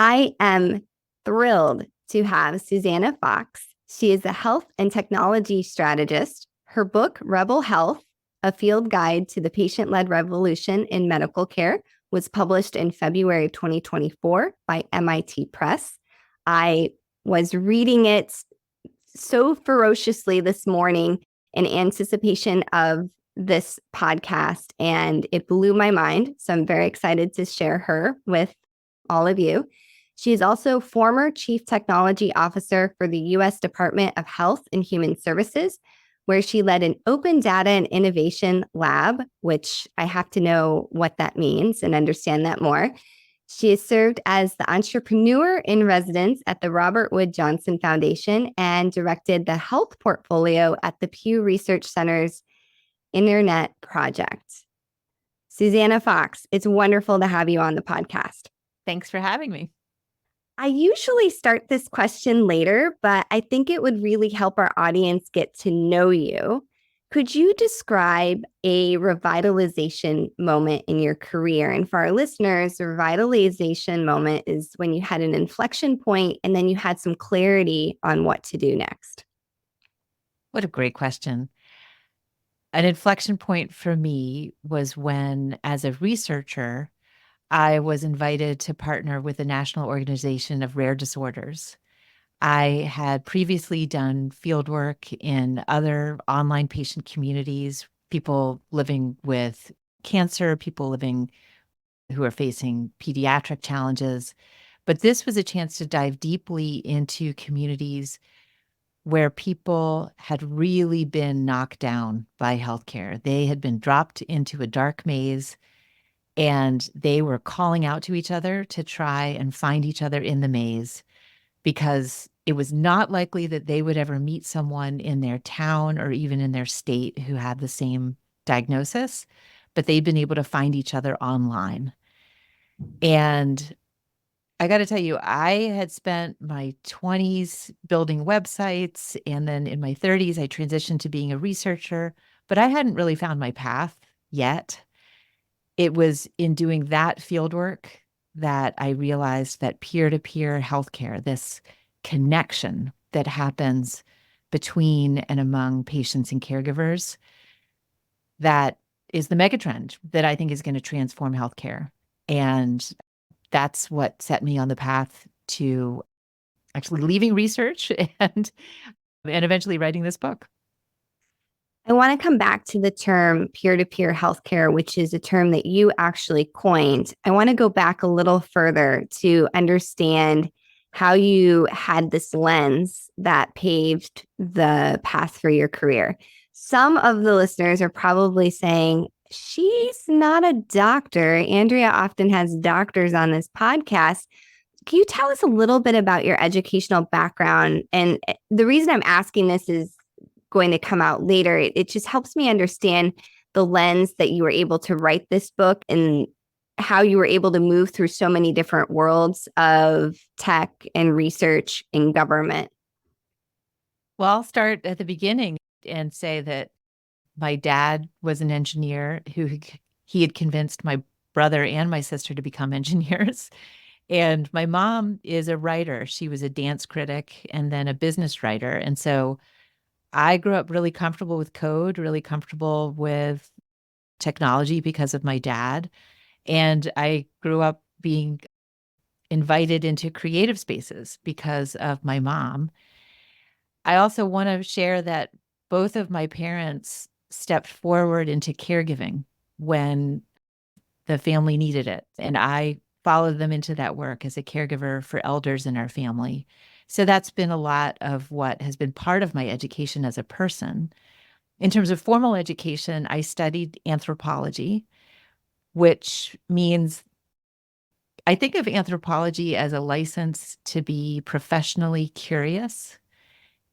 I am thrilled to have Susannah Fox. She is a health and technology strategist. Her book, Rebel Health, A Field Guide to the Patient-Led Revolution in Medical Care, was published in February 2024 by MIT Press. I was reading it so ferociously this morning in anticipation of this podcast, and it blew my mind. So I'm very excited to share her with all of you. She is also former Chief Technology Officer for the U.S. Department of Health and Human Services, where she led an open data and innovation lab, which I have to know what that means and understand that more. She has served as the entrepreneur in residence at the Robert Wood Johnson Foundation and directed the health portfolio at the Pew Research Center's Internet Project. Susannah Fox, it's wonderful to have you on the podcast. Thanks for having me. I usually start this question later, but I think it would really help our audience get to know you. Could you describe a revitalization moment in your career? And for our listeners, a revitalization moment is when you had an inflection point and then you had some clarity on what to do next. What a great question. An inflection point for me was when, as a researcher, I was invited to partner with the National Organization of Rare Disorders. I had previously done fieldwork in other online patient communities, people living with cancer, people living who are facing pediatric challenges. But this was a chance to dive deeply into communities where people had really been knocked down by healthcare. They had been dropped into a dark maze, and they were calling out to each other to try and find each other in the maze, because it was not likely that they would ever meet someone in their town or even in their state who had the same diagnosis, but they'd been able to find each other online. And I got to tell you, I had spent my 20s building websites, and then in my 30s, I transitioned to being a researcher, but I hadn't really found my path yet. It was in doing that fieldwork that I realized that peer-to-peer healthcare, this connection that happens between and among patients and caregivers, that is the megatrend that I think is going to transform healthcare. And that's what set me on the path to actually leaving research and eventually writing this book. I want to come back to the term peer-to-peer healthcare, which is a term that you actually coined. I want to go back a little further to understand how you had this lens that paved the path for your career. Some of the listeners are probably saying, she's not a doctor. Andrea often has doctors on this podcast. Can you tell us a little bit about your educational background? And the reason I'm asking this is going to come out later. It just helps me understand the lens that you were able to write this book and how you were able to move through so many different worlds of tech and research and government. Well, I'll start at the beginning and say that my dad was an engineer he had convinced my brother and my sister to become engineers. And my mom is a writer. She was a dance critic and then a business writer. And so I grew up really comfortable with code, really comfortable with technology because of my dad. And I grew up being invited into creative spaces because of my mom. I also want to share that both of my parents stepped forward into caregiving when the family needed it. And I followed them into that work as a caregiver for elders in our family. So that's been a lot of what has been part of my education as a person. In terms of formal education, I studied anthropology, which means I think of anthropology as a license to be professionally curious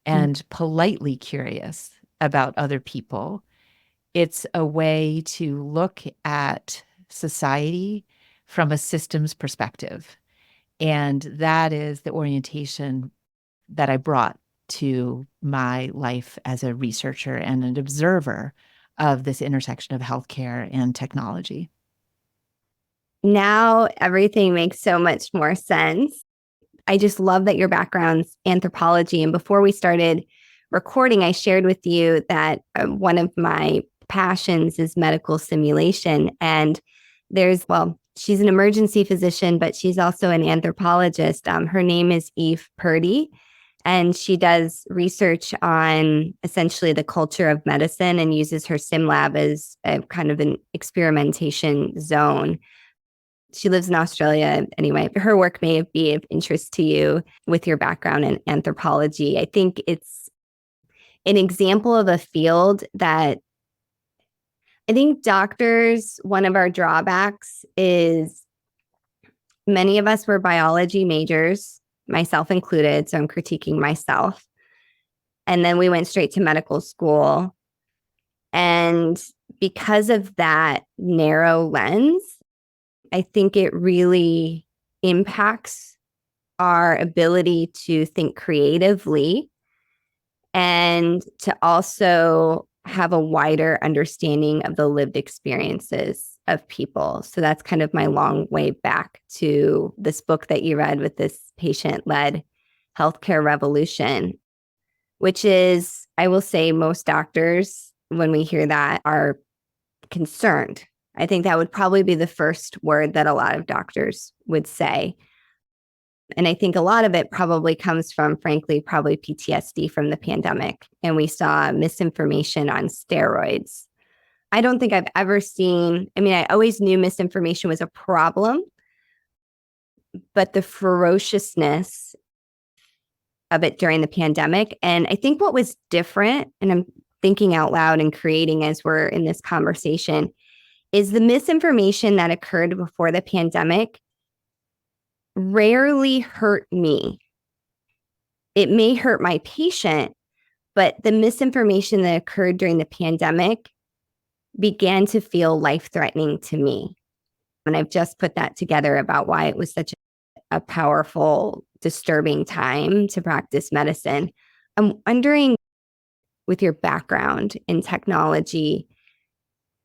and politely curious about other people. It's a way to look at society from a systems perspective. And that is the orientation that I brought to my life as a researcher and an observer of this intersection of healthcare and technology. Now everything makes so much more sense. I just love that your background's anthropology. And before we started recording, I shared with you that one of my passions is medical simulation. And she's an emergency physician, but she's also an anthropologist. Her name is Eve Purdy, and she does research on essentially the culture of medicine and uses her sim lab as a kind of an experimentation zone. She lives in Australia. Anyway, her work may be of interest to you with your background in anthropology. I think it's an example of a field that I think doctors, one of our drawbacks is many of us were biology majors, myself included. So I'm critiquing myself. And then we went straight to medical school. And because of that narrow lens, I think it really impacts our ability to think creatively and to also have a wider understanding of the lived experiences of people. So that's kind of my long way back to this book that you read with this patient-led healthcare revolution, which is, I will say, most doctors, when we hear that, are concerned. I think that would probably be the first word that a lot of doctors would say. And I think a lot of it probably comes from, frankly, probably PTSD from the pandemic. And we saw misinformation on steroids. I don't think I've ever seen, I mean, I always knew misinformation was a problem, but the ferociousness of it during the pandemic. And I think what was different, and I'm thinking out loud and creating as we're in this conversation, is the misinformation that occurred before the pandemic rarely hurt me. It may hurt my patient, but the misinformation that occurred during the pandemic began to feel life-threatening to me. And I've just put that together about why it was such a powerful, disturbing time to practice medicine. I'm wondering, with your background in technology,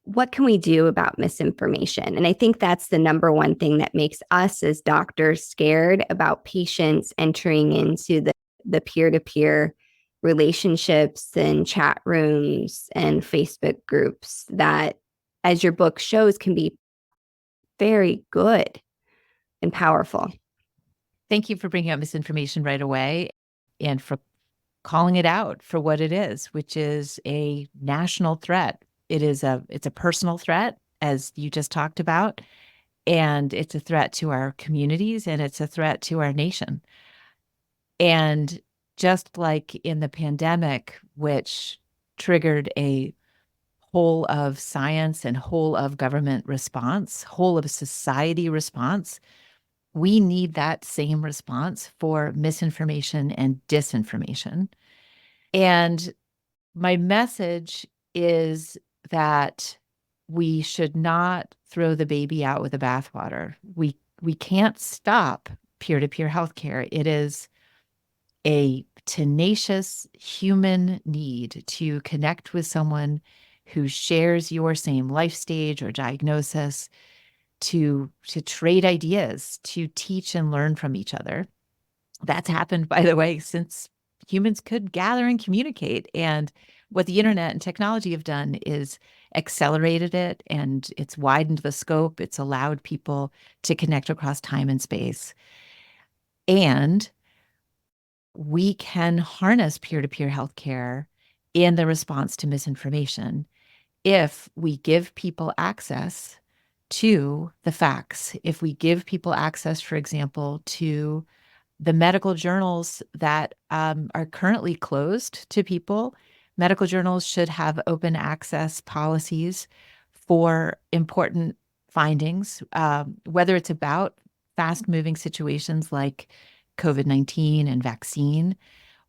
what can we do about misinformation? And I think that's the number one thing that makes us as doctors scared about patients entering into the peer-to-peer relationships and chat rooms and Facebook groups that, as your book shows, can be very good and powerful. Thank you for bringing up misinformation right away and for calling it out for what it is, which is a national threat. It's a personal threat, as you just talked about, and it's a threat to our communities and it's a threat to our nation. And just like in the pandemic, which triggered a whole of science and whole of government response, whole of society response, we need that same response for misinformation and disinformation. And my message is that we should not throw the baby out with the bathwater. We can't stop peer-to-peer healthcare. It is a tenacious human need to connect with someone who shares your same life stage or diagnosis, to trade ideas, to teach and learn from each other. That's happened, by the way, since humans could gather and communicate. And what the internet and technology have done is accelerated it, and it's widened the scope. It's allowed people to connect across time and space. And we can harness peer-to-peer healthcare in the response to misinformation if we give people access to the facts, if we give people access, for example, to the medical journals that are currently closed to people. Medical journals should have open access policies for important findings, whether it's about fast-moving situations like COVID-19 and vaccine,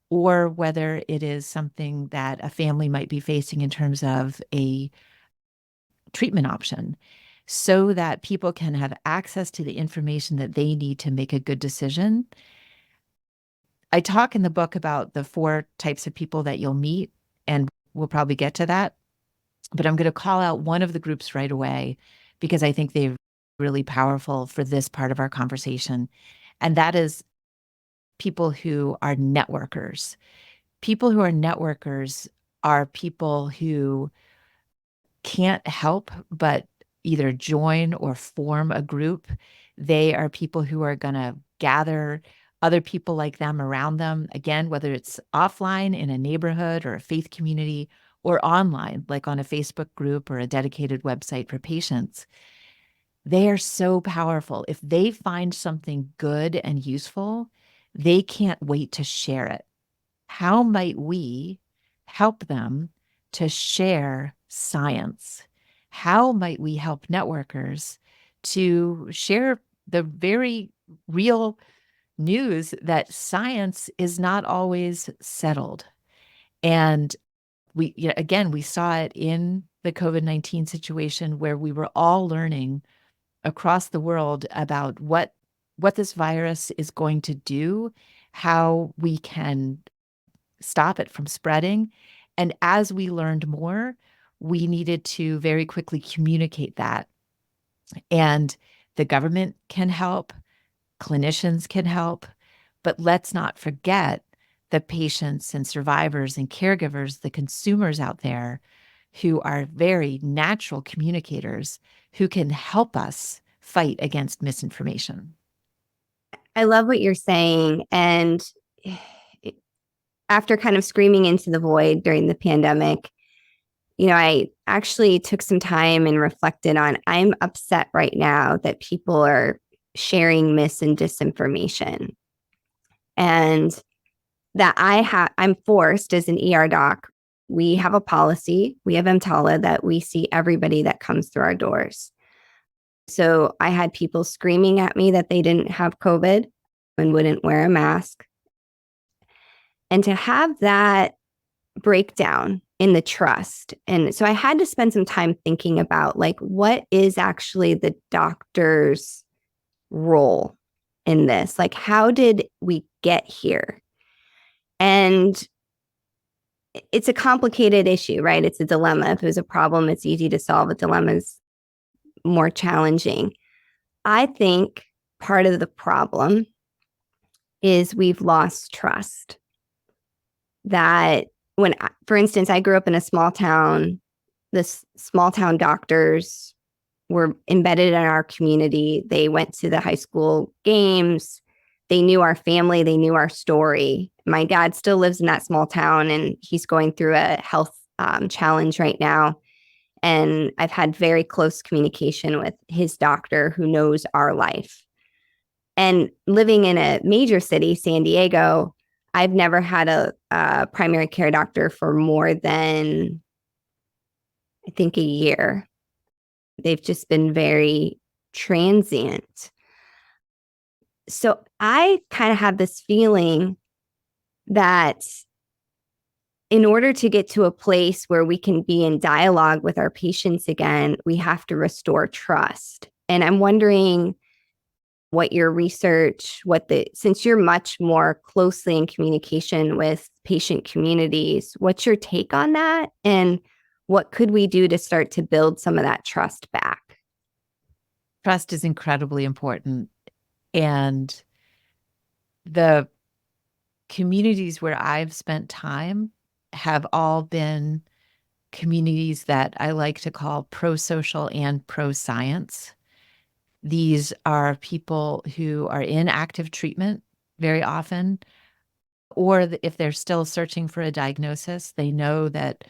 or whether it is something that a family might be facing in terms of a treatment option, so that people can have access to the information that they need to make a good decision. I talk in the book about the 4 types of people that you'll meet, and we'll probably get to that. But I'm going to call out one of the groups right away because I think they've really powerful for this part of our conversation. And that is people who are networkers. People who are networkers are people who can't help but either join or form a group. They are people who are going to gather other people like them around them. Again, whether it's offline in a neighborhood or a faith community, or online, like on a Facebook group or a dedicated website for patients. They are so powerful. If they find something good and useful, they can't wait to share it. How might we help them to share science? How might we help networkers to share the very real news that science is not always settled? And again, we saw it in the COVID-19 situation where we were all learning across the world about what this virus is going to do, how we can stop it from spreading. And as we learned more, we needed to very quickly communicate that. And the government can help, clinicians can help, but let's not forget the patients and survivors and caregivers, the consumers out there who are very natural communicators who can help us fight against misinformation. I love what you're saying. And after kind of screaming into the void during the pandemic, I actually took some time and reflected on I'm upset right now that people are sharing mis and disinformation. And that I'm forced as an ER doc. We have a policy, we have EMTALA that we see everybody that comes through our doors. So I had people screaming at me that they didn't have COVID and wouldn't wear a mask. And to have that breakdown in the trust. And so I had to spend some time thinking about like, what is actually the doctor's role in this? Like, how did we get here? And it's a complicated issue, right? It's a dilemma. If it was a problem, it's easy to solve. A dilemma is more challenging. I think part of the problem is we've lost trust. That for instance, I grew up in a small town, the small town doctors were embedded in our community. They went to the high school games. They knew our family. They knew our story. My dad still lives in that small town and he's going through a health challenge right now. And I've had very close communication with his doctor who knows our life. And living in a major city, San Diego, I've never had a primary care doctor for more than, I think, a year. They've just been very transient. So I kind of have this feeling that in order to get to a place where we can be in dialogue with our patients again, we have to restore trust. And I'm wondering what your research, since you're much more closely in communication with patient communities, what's your take on that? And what could we do to start to build some of that trust back? Trust is incredibly important. And the communities where I've spent time have all been communities that I like to call pro-social and pro-science. These are people who are in active treatment very often, or if they're still searching for a diagnosis, they know that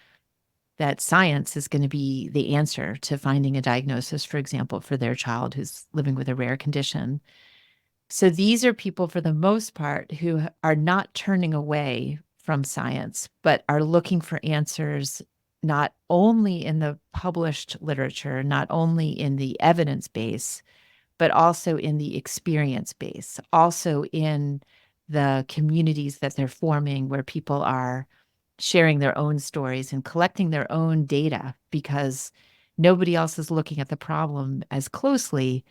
science is going to be the answer to finding a diagnosis, for example, for their child who's living with a rare condition. So these are people, for the most part, who are not turning away from science, but are looking for answers not only in the published literature, not only in the evidence base, but also in the experience base, also in the communities that they're forming where people are sharing their own stories and collecting their own data because nobody else is looking at the problem as closely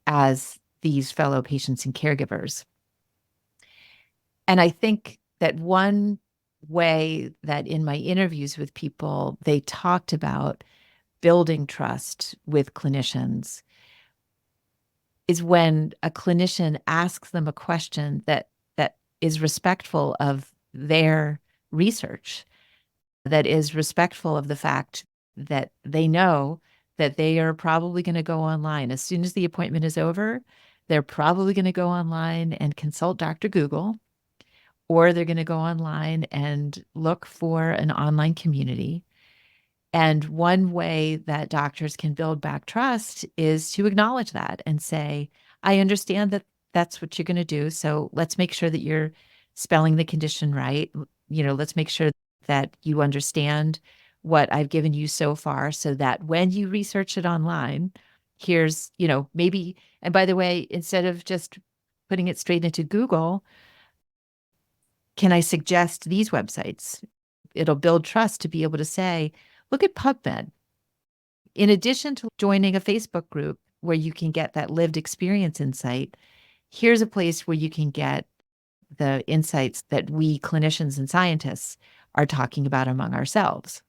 as these fellow patients and caregivers. And I think that one way that in my interviews with people, they talked about building trust with clinicians is when a clinician asks them a question that is respectful of their research, that is respectful of the fact that they know that they are probably going to go online. As soon as the appointment is over, they're probably going to go online and consult Dr. Google, or they're going to go online and look for an online community. And one way that doctors can build back trust is to acknowledge that and say, I understand that that's what you're going to do. So let's make sure that you're spelling the condition right. Let's make sure that you understand what I've given you so far so that when you research it online, here's, maybe, and by the way, instead of just putting it straight into Google, can I suggest these websites? It'll build trust to be able to say, look at PubMed. In addition to joining a Facebook group where you can get that lived experience insight, here's a place where you can get the insights that we clinicians and scientists are talking about among ourselves.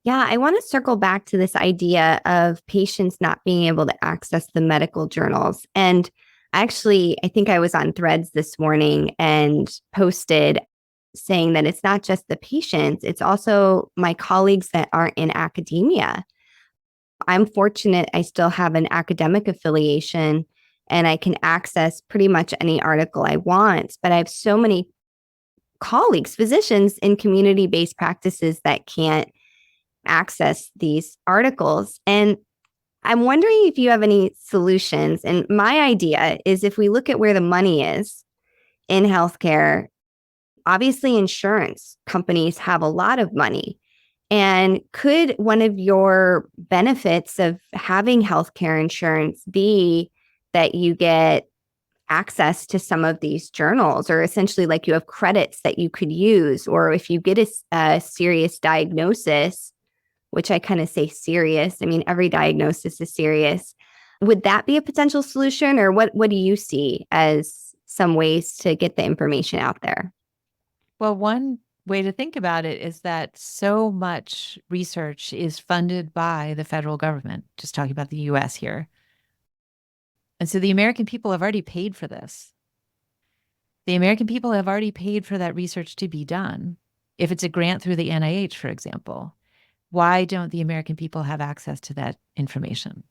Yeah, I want to circle back to this idea of patients not being able to access the medical journals. And actually, I think I was on Threads this morning and posted saying that it's not just the patients, it's also my colleagues that aren't in academia. I'm fortunate I still have an academic affiliation and I can access pretty much any article I want, but I have so many colleagues, physicians in community based practices that can't access these articles. And I'm wondering if you have any solutions. And my idea is if we look at where the money is in healthcare, obviously insurance companies have a lot of money. And could one of your benefits of having healthcare insurance be that you get access to some of these journals, or essentially like you have credits that you could use, or if you get a serious diagnosis, which I kind of say serious. I mean, every diagnosis is serious. Would that be a potential solution, or what do you see as some ways to get the information out there? Well, one way to think about it is that so much research is funded by the federal government, just talking about the US here. And so the American people have already paid for this. The American people have already paid for that research to be done. If it's a grant through the NIH, for example, why don't the American people have access to that information?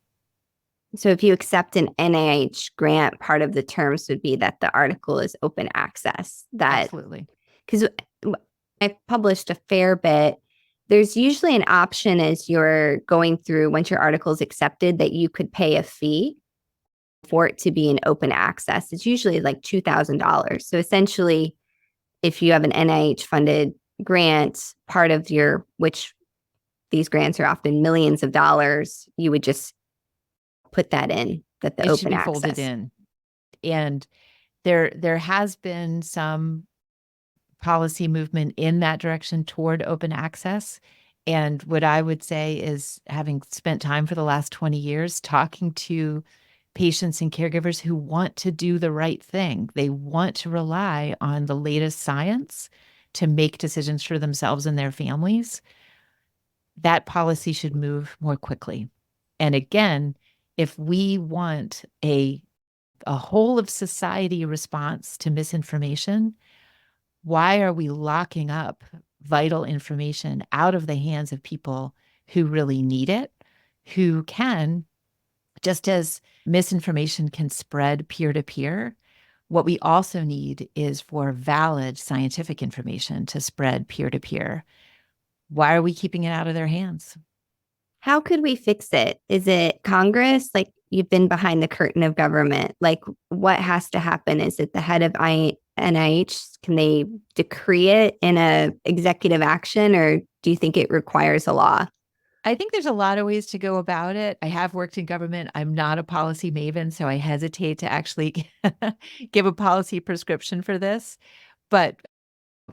So if you accept an NIH grant, part of the terms would be that the article is open access. That Absolutely. because I've published a fair bit. There's usually an option as you're going through, once your article is accepted, that you could pay a fee for it to be an open access. It's usually like $2,000. So essentially, if you have an NIH funded grant, part of which these grants are often millions of dollars, you would just put that in, that the It should open be folded access. in. And there has been some policy movement in that direction toward open access. And what I would say is, having spent time for the last 20 years talking to patients and caregivers who want to do the right thing, they want to rely on the latest science to make decisions for themselves and their families, that policy should move more quickly. And again, if we want a whole of society response to misinformation, why are we locking up vital information out of the hands of people who really need it, who can, just as misinformation can spread peer to peer, what we also need is for valid scientific information to spread peer to peer. Why are we keeping it out of their hands? How could we fix it? Is it Congress? Like, you've been behind the curtain of government. Like, what has to happen? Is it the head of NIH? Can they decree it in a executive action, or do you think it requires a law? I think there's a lot of ways to go about it. I have worked in government. I'm not a policy maven, so I hesitate to actually give a policy prescription for this. But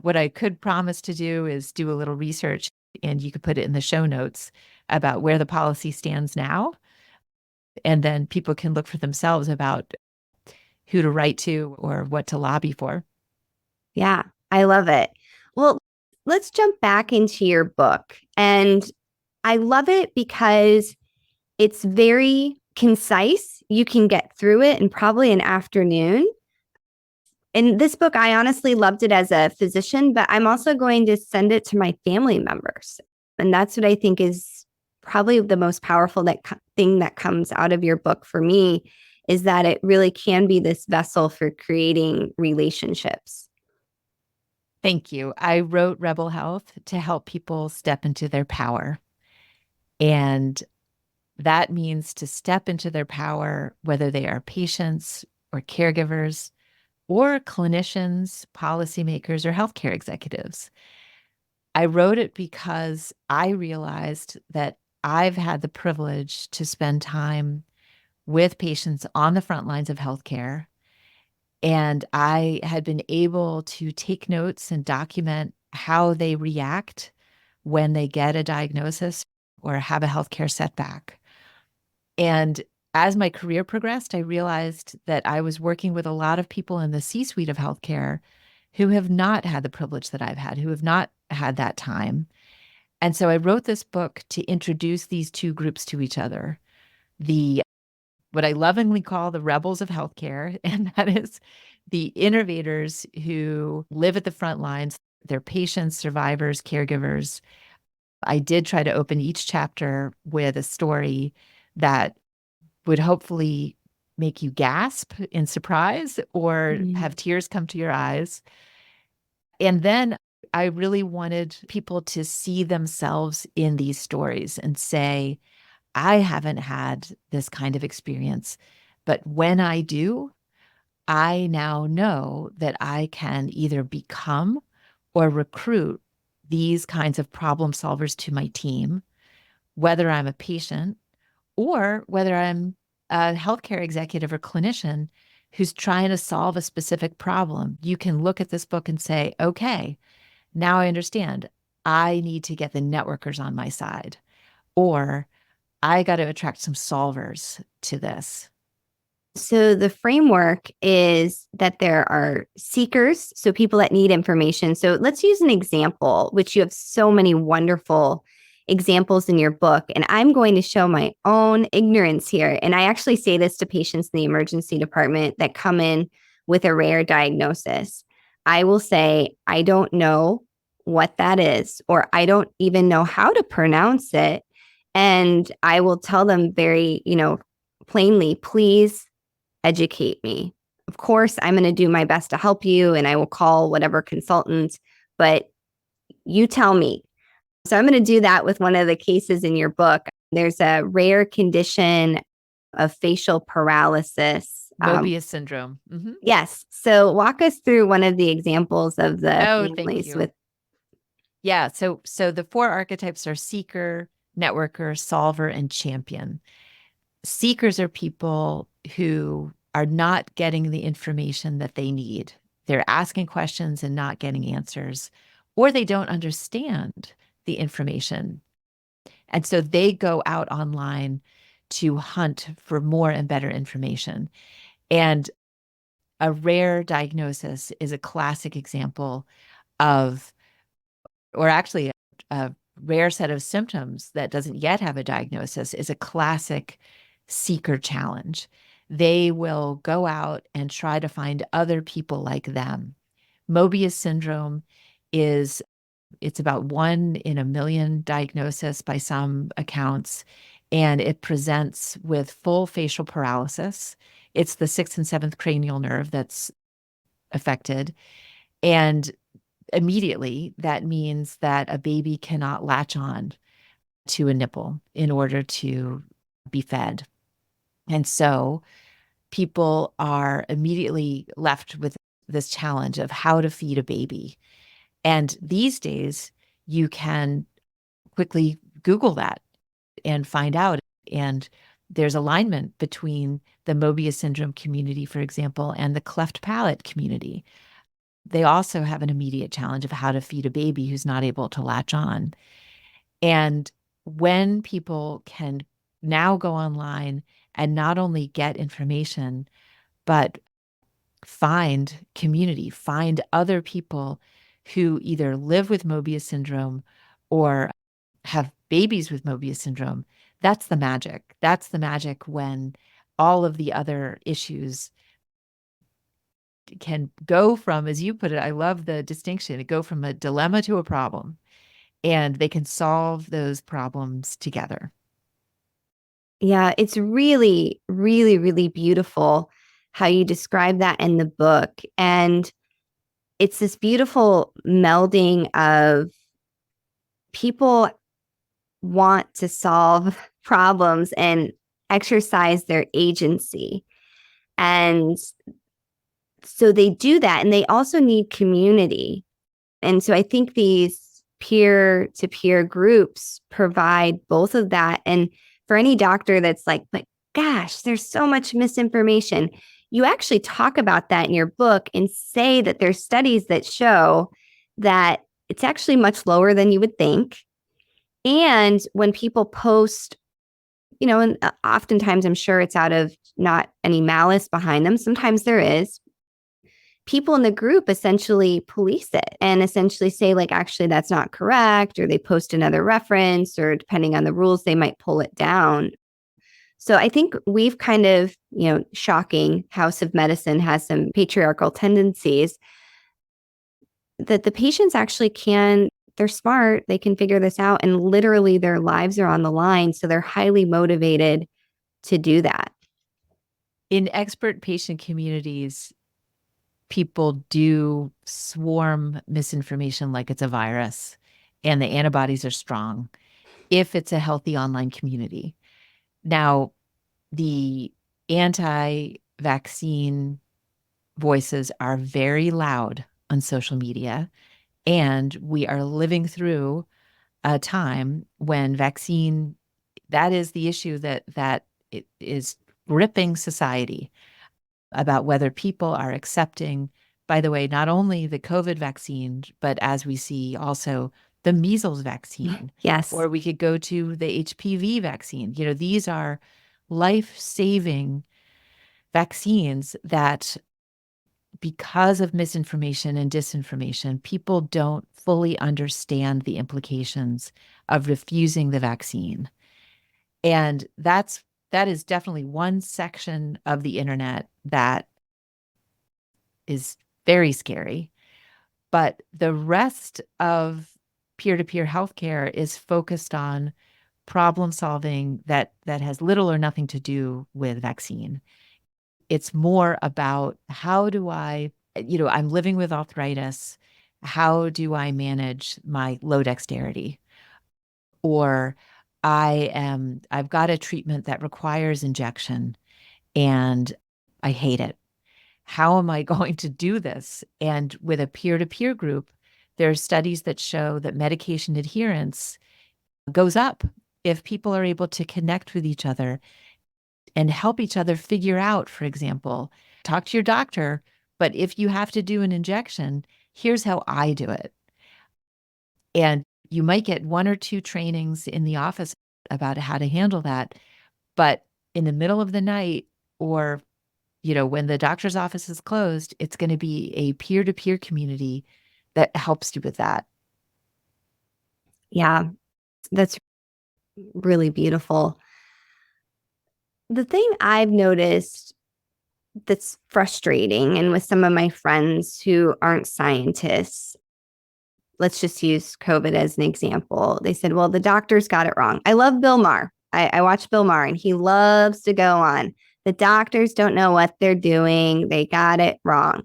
what I could promise to do is do a little research, and you could put it in the show notes about where the policy stands now. And then people can look for themselves about who to write to or what to lobby for. Yeah, I love it. Well, let's jump back into your book. And I love it because it's very concise. You can get through it in probably an afternoon. And this book, I honestly loved it as a physician, but I'm also going to send it to my family members. And that's what I think is probably the most powerful thing that comes out of your book for me, is that it really can be this vessel for creating relationships. Thank you. I wrote Rebel Health to help people step into their power. And that means to step into their power, whether they are patients or caregivers or clinicians, policymakers, or healthcare executives. I wrote it because I realized that I've had the privilege to spend time with patients on the front lines of healthcare. And I had been able to take notes and document how they react when they get a diagnosis or have a healthcare setback. And as my career progressed, I realized that I was working with a lot of people in the C-suite of healthcare who have not had the privilege that I've had, who have not had that time. And so I wrote this book to introduce these two groups to each other. What I lovingly call the rebels of healthcare, and that is the innovators who live at the front lines. They're patients, survivors, caregivers. I did try to open each chapter with a story that would hopefully make you gasp in surprise or have tears come to your eyes. And then I really wanted people to see themselves in these stories and say, I haven't had this kind of experience, but when I do, I now know that I can either become or recruit these kinds of problem solvers to my team, whether I'm a patient or whether I'm a healthcare executive or clinician who's trying to solve a specific problem. You can look at this book and say, okay, now I understand. I need to get the networkers on my side, or I got to attract some solvers to this. So the framework is that there are seekers, so people that need information. So let's use an example, which you have so many wonderful examples in your book. And I'm going to show my own ignorance here. And I actually say this to patients in the emergency department that come in with a rare diagnosis. I will say, I don't know what that is, or I don't even know how to pronounce it. And I will tell them very, plainly, please educate me. Of course, I'm going to do my best to help you and I will call whatever consultant, but you tell me. So I'm going to do that with one of the cases in your book. There's a rare condition of facial paralysis. Mobius syndrome. Yes. So walk us through one of the examples of the Oh, thank families you. with. Yeah. So the four archetypes are seeker, networker, solver, and champion. Seekers are people who are not getting the information that they need. They're asking questions and not getting answers, or they don't understand the information. And so they go out online to hunt for more and better information. And a rare diagnosis is a classic example of, or actually a rare set of symptoms that doesn't yet have a diagnosis is a classic seeker challenge. They will go out and try to find other people like them. Mobius syndrome it's about 1 in 1 million diagnosis by some accounts, and it presents with full facial paralysis. It's the 6th and 7th cranial nerve that's affected. And immediately, that means that a baby cannot latch on to a nipple in order to be fed. And so people are immediately left with this challenge of how to feed a baby. And these days, you can quickly Google that and find out. And there's alignment between the Mobius syndrome community, for example, and the cleft palate community. They also have an immediate challenge of how to feed a baby who's not able to latch on. And when people can now go online and not only get information, but find community, find other people who either live with Mobius syndrome or have babies with Mobius syndrome, That's the magic. That's the magic when all of the other issues can go from, as you put it, I love the distinction, it go from a dilemma to a problem, and they can solve those problems together. Yeah, it's really, really, really beautiful how you describe that in the book. And it's this beautiful melding of people want to solve problems and exercise their agency. And so they do that. And they also need community. And so I think these peer to peer groups provide both of that. And for any doctor that's like, but gosh, there's so much misinformation, you actually talk about that in your book and say that there's studies that show that it's actually much lower than you would think. And when people post, and oftentimes I'm sure it's out of not any malice behind them, sometimes there is, people in the group essentially police it and essentially say, like, actually, that's not correct, or they post another reference, or depending on the rules, they might pull it down. So I think we've kind of, shocking House of Medicine has some patriarchal tendencies that the patients actually they're smart, they can figure this out, and literally their lives are on the line. So they're highly motivated to do that. In expert patient communities, people do swarm misinformation like it's a virus, and the antibodies are strong if it's a healthy online community. Now, the anti-vaccine voices are very loud on social media, and we are living through a time when that is the issue that it is gripping society, about whether people are accepting, by the way, not only the COVID vaccine, but as we see also the measles vaccine. Yes. Or we could go to the HPV vaccine. These are life-saving vaccines that, because of misinformation and disinformation, people don't fully understand the implications of refusing the vaccine. And that is definitely one section of the internet that is very scary. But the rest of peer-to-peer healthcare is focused on problem solving that has little or nothing to do with vaccine. It's more about, how do I'm living with arthritis. How do I manage my low dexterity? Or I've got a treatment that requires injection and I hate it. How am I going to do this? And with a peer-to-peer group, there are studies that show that medication adherence goes up if people are able to connect with each other and help each other figure out, for example, talk to your doctor, but if you have to do an injection, here's how I do it. And you might get one or two trainings in the office about how to handle that. But in the middle of the night, or when the doctor's office is closed, it's going to be a peer-to-peer community that helps you with that. Yeah, that's really beautiful. The thing I've noticed that's frustrating, and with some of my friends who aren't scientists, let's just use COVID as an example. They said, well, the doctors got it wrong. I love Bill Maher. I watch Bill Maher, and he loves to go on. The doctors don't know what they're doing. They got it wrong.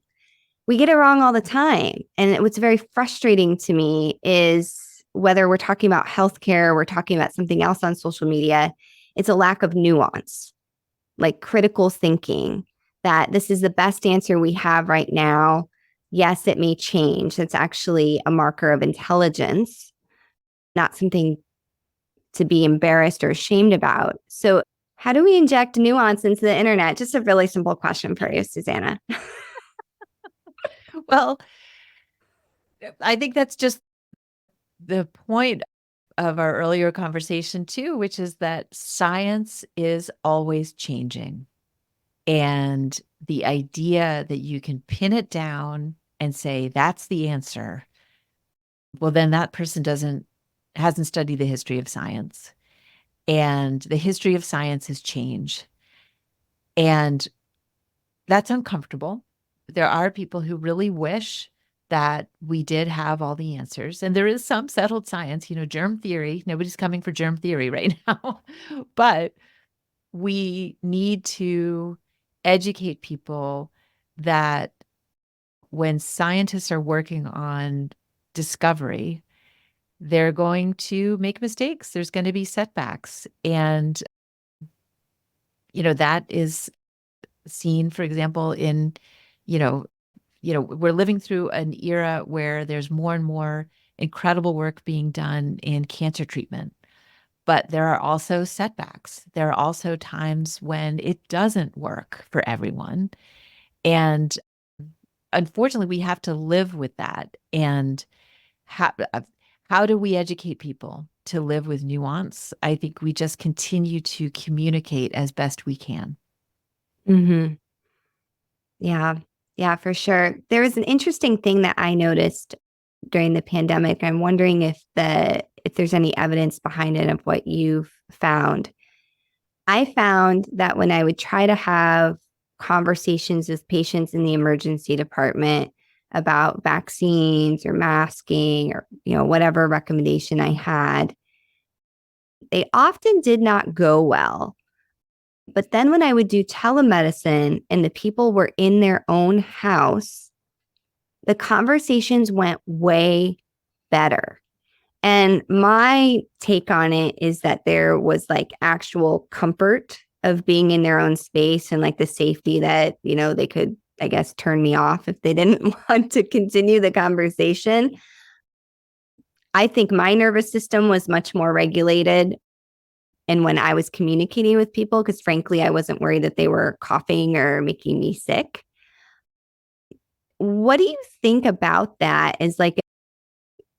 We get it wrong all the time. And what's very frustrating to me is, whether we're talking about healthcare, we're talking about something else on social media, it's a lack of nuance, like critical thinking, that this is the best answer we have right now. Yes, it may change. It's actually a marker of intelligence, not something to be embarrassed or ashamed about. So, how do we inject nuance into the internet? Just a really simple question for you, Susannah. Well, I think that's just the point of our earlier conversation too, which is that science is always changing. And the idea that you can pin it down and say, that's the answer, well, then that person hasn't studied the history of science. and the history of science has changed. And that's uncomfortable. There are people who really wish that we did have all the answers. And there is some settled science, germ theory. Nobody's coming for germ theory right now. But we need to educate people that when scientists are working on discovery, they're going to make mistakes. There's going to be setbacks. And, that is seen, for example, in, we're living through an era where there's more and more incredible work being done in cancer treatment. But there are also setbacks. There are also times when it doesn't work for everyone. And unfortunately, we have to live with that. And how do we educate people to live with nuance? I think we just continue to communicate as best we can. Mm-hmm. Yeah. Yeah, for sure. There was an interesting thing that I noticed during the pandemic. I'm wondering if there's any evidence behind it of what you've found. I found that when I would try to have conversations with patients in the emergency department about vaccines or masking or whatever recommendation I had, they often did not go well. But then when I would do telemedicine and the people were in their own house, the conversations went way better. And my take on it is that there was like actual comfort of being in their own space and like the safety that, they could, I guess, turn me off if they didn't want to continue the conversation. I think my nervous system was much more regulated. And when I was communicating with people, because frankly, I wasn't worried that they were coughing or making me sick. What do you think about that as like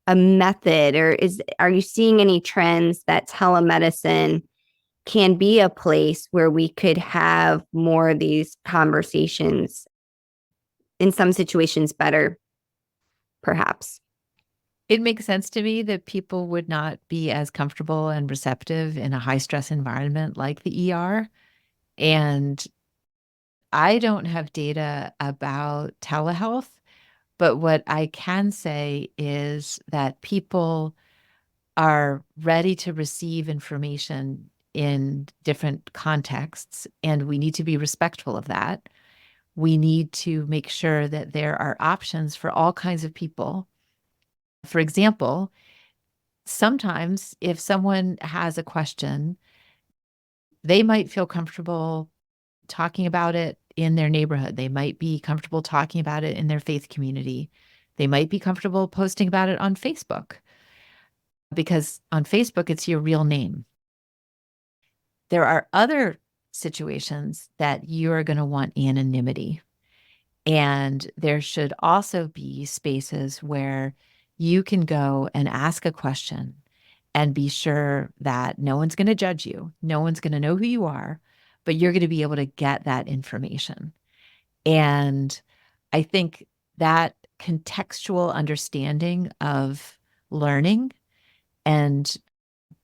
a method, or are you seeing any trends that telemedicine can be a place where we could have more of these conversations, in some situations better, perhaps? It makes sense to me that people would not be as comfortable and receptive in a high stress environment like the ER. And I don't have data about telehealth, but what I can say is that people are ready to receive information in different contexts, and we need to be respectful of that. We need to make sure that there are options for all kinds of people. For example, sometimes if someone has a question, they might feel comfortable talking about it in their neighborhood. They might be comfortable talking about it in their faith community. They might be comfortable posting about it on Facebook, because on Facebook, it's your real name. There are other situations that you're going to want anonymity. And there should also be spaces where you can go and ask a question and be sure that no one's going to judge you. No one's going to know who you are, but you're going to be able to get that information. And I think that contextual understanding of learning, and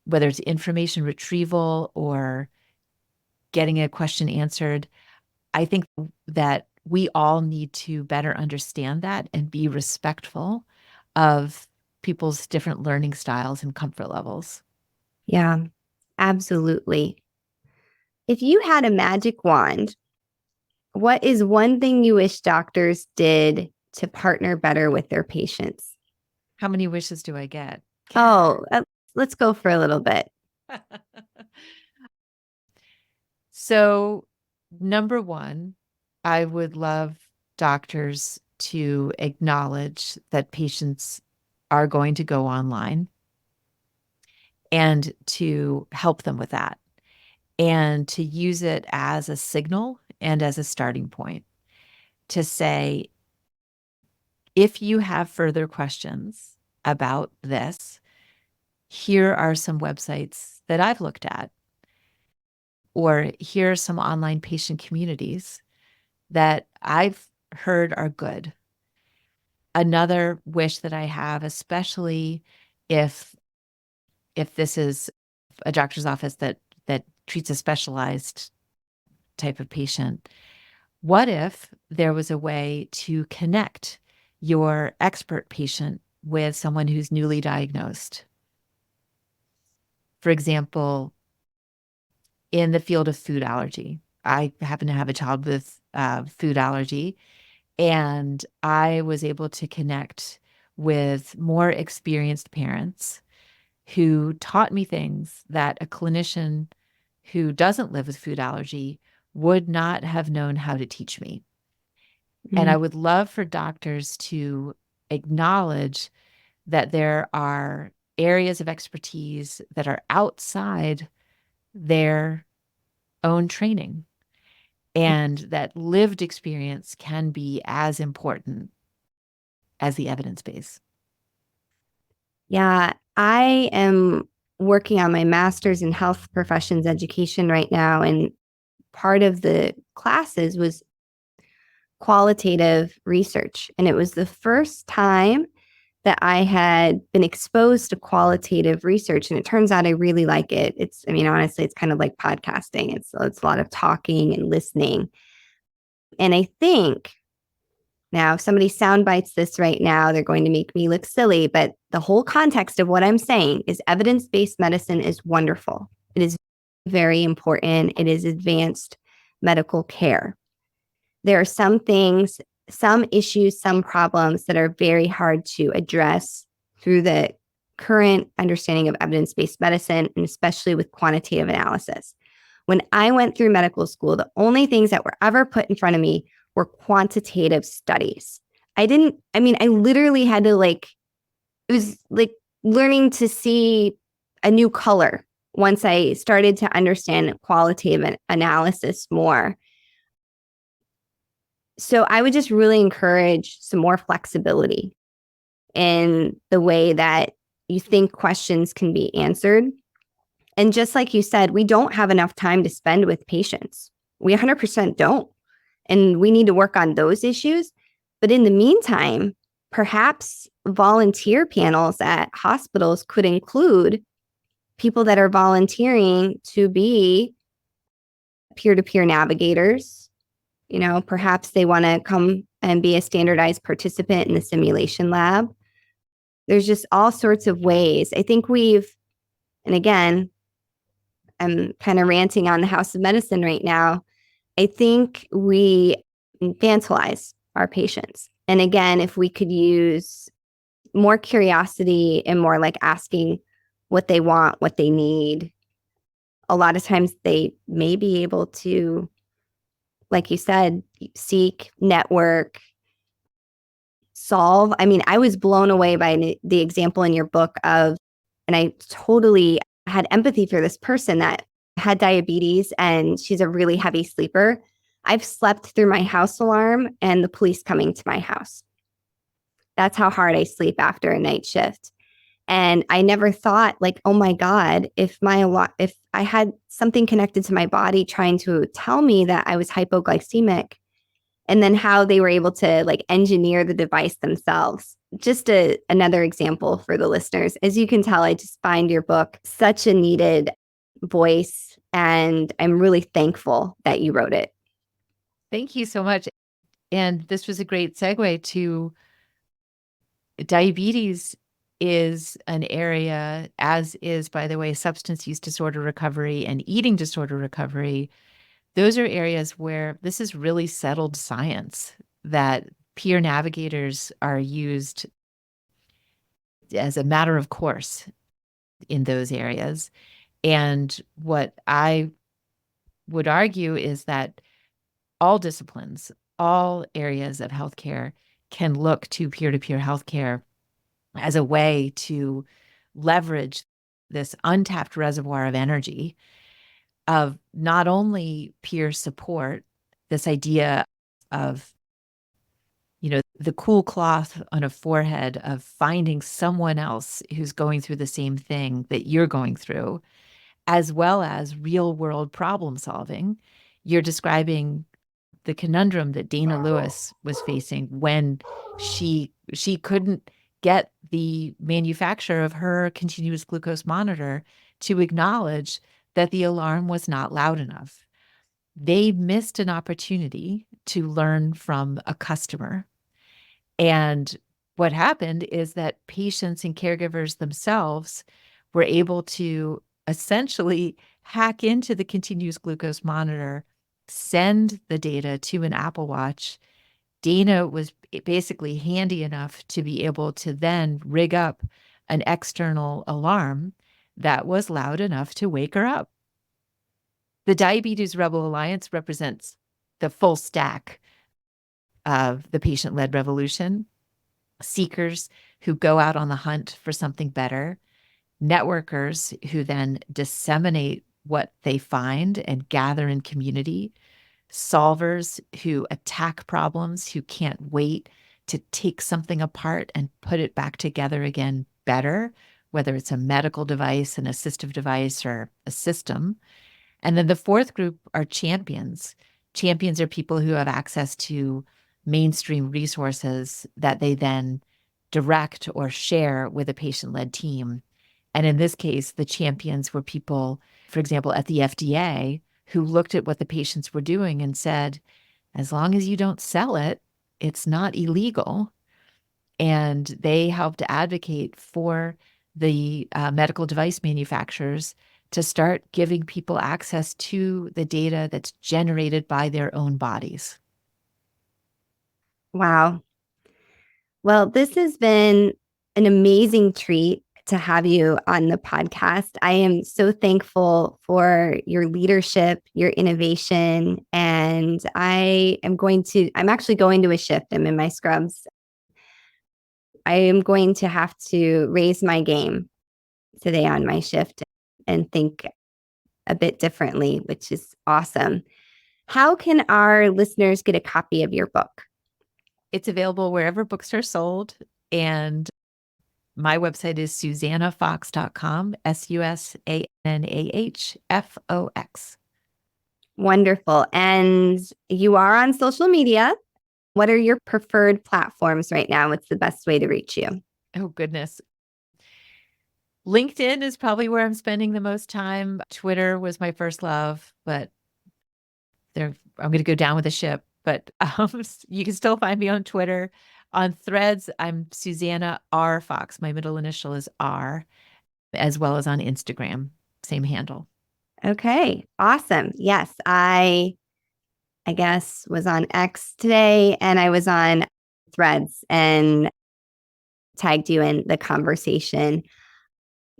whether it's information retrieval or getting a question answered, I think that we all need to better understand that and be respectful of people's different learning styles and comfort levels. Yeah, absolutely. If you had a magic wand, what is one thing you wish doctors did to partner better with their patients? How many wishes do I get? Oh, let's go for a little bit. So, number one, I would love doctors to acknowledge that patients are going to go online and to help them with that, and to use it as a signal and as a starting point to say, if you have further questions about this, here are some websites that I've looked at, or here are some online patient communities that I've heard are good. Another wish that I have, especially if this is a doctor's office that treats a specialized type of patient. What if there was a way to connect your expert patient with someone who's newly diagnosed? For example, in the field of food allergy, I happen to have a child with food allergy, and I was able to connect with more experienced parents who taught me things that a clinician who doesn't live with food allergy would not have known how to teach me. And I would love for doctors to acknowledge that there are areas of expertise that are outside their own training, and that lived experience can be as important as the evidence base. Yeah, I am working on my master's in health professions education right now. And part of the classes was qualitative research. And it was the first time that I had been exposed to qualitative research. And it turns out I really like it. I mean, honestly, it's kind of like podcasting. It's a lot of talking and listening. And I think now, if somebody sound bites this right now, they're going to make me look silly. But the whole context of what I'm saying is evidence-based medicine is wonderful. It is very important. It is advanced medical care. There are some things, some issues, some problems that are very hard to address through the current understanding of evidence-based medicine, and especially with quantitative analysis. When I went through medical school, the only things that were ever put in front of me were quantitative studies. I literally had to it was like learning to see a new color once I started to understand qualitative analysis more. So I would just really encourage some more flexibility in the way that you think questions can be answered. And just like you said, we don't have enough time to spend with patients. We 100% don't. And we need to work on those issues. But in the meantime, perhaps volunteer panels at hospitals could include people that are volunteering to be peer-to-peer navigators. Perhaps they want to come and be a standardized participant in the simulation lab. There's just all sorts of ways. I think and again, I'm kind of ranting on the House of Medicine right now. I think we infantilize our patients. And again, if we could use more curiosity and more like asking what they want, what they need, a lot of times they may be able to, like you said, seek, network, solve. I mean, I was blown away by the example in your book and I totally had empathy for this person that had diabetes and she's a really heavy sleeper. I've slept through my house alarm and the police coming to my house. That's how hard I sleep after a night shift. And I never thought oh my God, if I had something connected to my body trying to tell me that I was hypoglycemic, and then how they were able to engineer the device themselves. Just another example for the listeners. As you can tell, I just find your book such a needed voice, and I'm really thankful that you wrote it. Thank you so much. And this was a great segue to diabetes is an area, as is, by the way, substance use disorder recovery and eating disorder recovery. Those are areas where this is really settled science, that peer navigators are used as a matter of course in those areas. And what I would argue is that all disciplines, all areas of healthcare can look to peer-to-peer healthcare as a way to leverage this untapped reservoir of energy of not only peer support, this idea of, the cool cloth on a forehead of finding someone else who's going through the same thing that you're going through, as well as real world problem solving. You're describing the conundrum that Dana Lewis was facing when she couldn't get the manufacturer of her continuous glucose monitor to acknowledge that the alarm was not loud enough. They missed an opportunity to learn from a customer. And what happened is that patients and caregivers themselves were able to essentially hack into the continuous glucose monitor, send the data to an Apple Watch. Dana was basically handy enough to be able to then rig up an external alarm that was loud enough to wake her up. The Diabetes Rebel Alliance represents the full stack of the patient-led revolution: seekers who go out on the hunt for something better, networkers who then disseminate what they find and gather in community, solvers who attack problems, who can't wait to take something apart and put it back together again better, whether it's a medical device, an assistive device, or a system. And then the fourth group are champions. Champions are people who have access to mainstream resources that they then direct or share with a patient-led team. And in this case, the champions were people, for example, at the FDA, who looked at what the patients were doing and said, as long as you don't sell it, it's not illegal. And they helped advocate for the medical device manufacturers to start giving people access to the data that's generated by their own bodies. Wow. Well, this has been an amazing treat to have you on the podcast. I am so thankful for your leadership, your innovation, and I'm actually going to a shift. I'm in my scrubs. I am going to have to raise my game today on my shift and think a bit differently, which is awesome. How can our listeners get a copy of your book? It's available wherever books are sold. And my website is susannahfox.com, SUSANNAHFOX. Wonderful. And you are on social media. What are your preferred platforms right now? What's the best way to reach you? Oh, goodness. LinkedIn is probably where I'm spending the most time. Twitter was my first love, but I'm going to go down with the ship. But you can still find me on Twitter. On Threads, I'm Susannah R. Fox. My middle initial is R, as well as on Instagram. Same handle. Okay, awesome. Yes, I guess was on X today, and I was on Threads and tagged you in the conversation.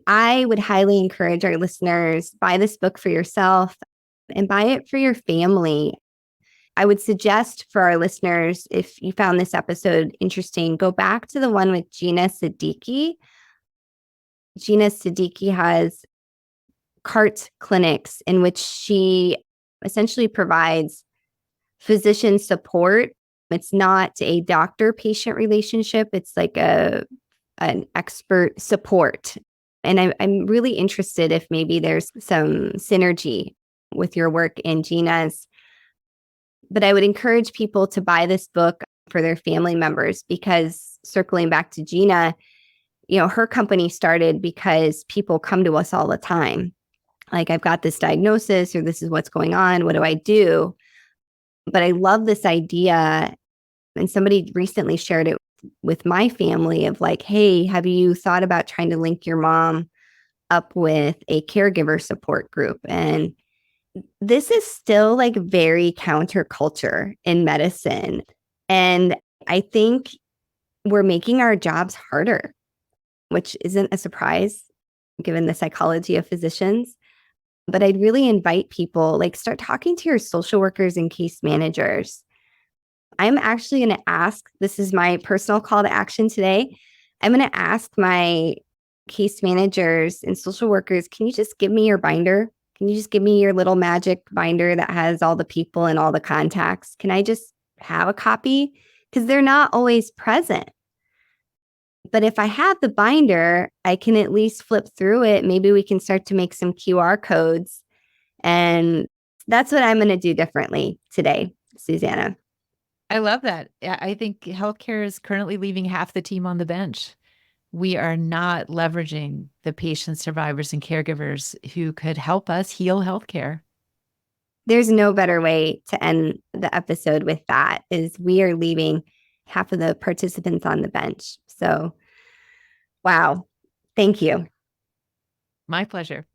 I would highly encourage our listeners, buy this book for yourself and buy it for your family. I would suggest for our listeners, if you found this episode interesting, go back to the one with Gina Siddiqui. Gina Siddiqui has CART clinics in which she essentially provides physician support. It's not a doctor-patient relationship. It's like an expert support. And I'm really interested if maybe there's some synergy with your work in Gina's. But I would encourage people to buy this book for their family members, because circling back to Gina, her company started because people come to us all the time. Like, I've got this diagnosis, or this is what's going on. What do I do? But I love this idea. And somebody recently shared it with my family of like, hey, have you thought about trying to link your mom up with a caregiver support group? And this is still like very counterculture in medicine. And I think we're making our jobs harder, which isn't a surprise given the psychology of physicians. But I'd really invite people, like, start talking to your social workers and case managers. I'm actually going to ask, this is my personal call to action today. I'm going to ask my case managers and social workers, can you just give me your binder? Can you just give me your little magic binder that has all the people and all the contacts? Can I just have a copy? Because they're not always present. But if I have the binder, I can at least flip through it. Maybe we can start to make some QR codes. And that's what I'm going to do differently today, Susannah. I love that. I think healthcare is currently leaving half the team on the bench. we are not leveraging the patients, survivors, and caregivers who could help us heal healthcare. There's no better way to end the episode with that, is we are leaving half of the participants on the bench. So, wow. Thank you. My pleasure.